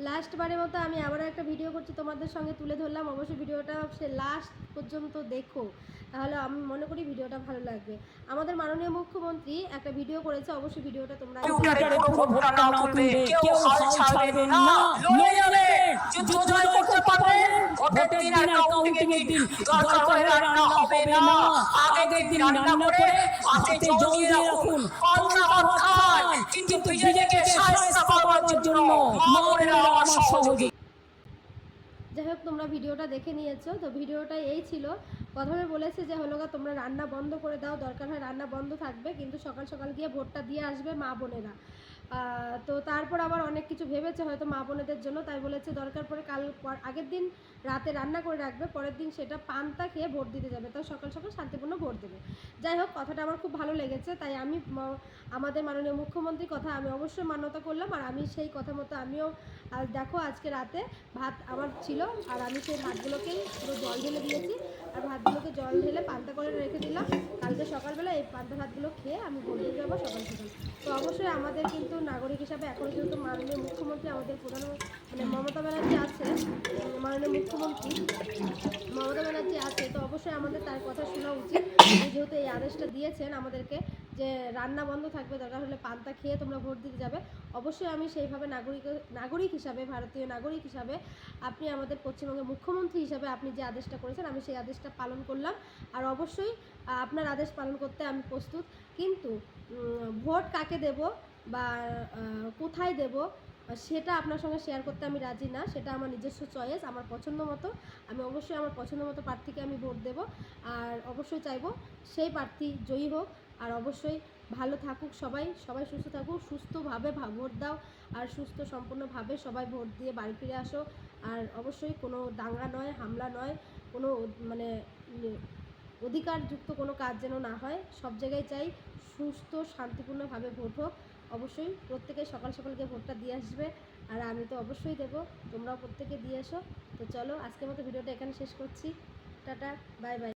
লাস্টবারের মতো আমি আবারও একটা ভিডিও করছি, তোমাদের সঙ্গে তুলে ধরলাম। অবশ্যই ভিডিওটা সে লাস্ট পর্যন্ত দেখো, তাহলে আমি মনে করি ভিডিওটা ভালো লাগবে। আমাদের মাননীয় মুখ্যমন্ত্রী একটা ভিডিও করেছে, অবশ্যই ভিডিওটা তোমরা কেউ হাল ছাড়বে না, লড়ে যাবে, যুদ্ধ জয় করতে পারবেন। ভোটের দিন আর কাউন্টিংয়ের দিন দরকার হলে রান্না হবে না, আগের দিন রান্না করে ভাতে জল দিয়ে রাখুন, পান্তা ভাত খান, কিন্তু বিজেপিকে শায়েস্তা করবার জন্য মা বোনেরা আমার সহযোগী। যাই হোক, তোমরা ভিডিওটা দেখে নিয়েছো। তো ভিডিওটা এই ছিল, প্রথমে বলেছে যে হলো গা তোমরা রান্না বন্ধ করে দাও, দরকার হয় রান্না বন্ধ থাকবে, কিন্তু সকাল সকাল গিয়ে ভোটটা দিয়ে আসবে মা বোনেরা। তো তারপর আবার অনেক কিছু ভেবেছে হয়তো মা বোনেদের জন্য, তাই বলেছে দরকার পড়ে আগের দিন রাতে রান্না করে রাখবে, পরের দিন সেটা পান্তা খেয়ে ভোট দিতে যাবে, তাই সকাল সকাল শান্তিপূর্ণ ভোট দেবে। যাই হোক, কথাটা আমার খুব ভালো লেগেছে, তাই আমি আমাদের মাননীয় মুখ্যমন্ত্রীর কথা আমি অবশ্যই মান্যতা করলাম। আর আমি সেই কথা মতো আমিও দেখো আজকে রাতে ভাত আমার ছিল, আর আমি সেই ভাতগুলোকেই পুরো জল ঢেলে দিয়েছি, আর ভাতগুলোকে জল ঢেলে পান্তা করে রেখে দিলাম। কালকে সকালবেলা এই পান্তা ভাতগুলো খেয়ে আমি ভোট দিতে যাবো সকাল সকাল। তো অবশ্যই আমাদের কিন্তু নাগরিক হিসাবে এখন যেহেতু মাননীয় মুখ্যমন্ত্রী আমাদের মানে মমতা ব্যানার্জি আছে, মাননীয় মুখ্যমন্ত্রী মমতা ব্যানার্জি আছে, তো অবশ্যই আমাদের তার কথা শোনা উচিত। যেহেতু এই আদেশটা দিয়েছেন আমাদেরকে যে রান্না বন্ধ থাকবে, দরকার হলে পান্তা খেয়ে তোমরা ভোট দিতে যাবে, অবশ্যই আমি সেইভাবে নাগরিক হিসাবে, ভারতীয় নাগরিক হিসাবে, আপনি আমাদের পশ্চিমবঙ্গের মুখ্যমন্ত্রী হিসাবে আপনি যে আদেশটা করেছেন আমি সেই আদেশটা পালন করলাম। আর অবশ্যই আপনার আদেশ পালন করতে আমি প্রস্তুত, কিন্তু ভোট কাকে দেব বা কোথায় দেব সেটা আপনার সঙ্গে শেয়ার করতে আমি রাজি না। সেটা আমার নিজস্ব চয়েস, আমার পছন্দ মতো আমি অবশ্যই আমার পছন্দ মতো প্রার্থীকে আমি ভোট দেব। আর অবশ্যই চাইবো সেই প্রার্থী জয়ী হোক, আর অবশ্যই ভালো থাকুক সবাই, সুস্থ থাকুক, সুস্থভাবে ভোট দাও, আর সুস্থ সম্পূর্ণভাবে সবাই ভোট দিয়ে বাড়ি ফিরে আসো। আর অবশ্যই কোনো দাঙ্গা নয়, হামলা নয়, কোনো মানে অধিকারযুক্ত কোনো কাজ যেন না হয়। সব জায়গায় চাই সুস্থ শান্তিপূর্ণভাবে ভোট হোক। অবশ্যই প্রত্যেকে সকাল সকাল গিয়ে ভোটটা দিয়ে আসবে, আর আমি তো অবশ্যই দেবো, তোমরাও প্রত্যেকে দিয়ে এসো। তো চলো, আজকের মতো ভিডিওটা এখানে শেষ করছি। Tata, bye bye.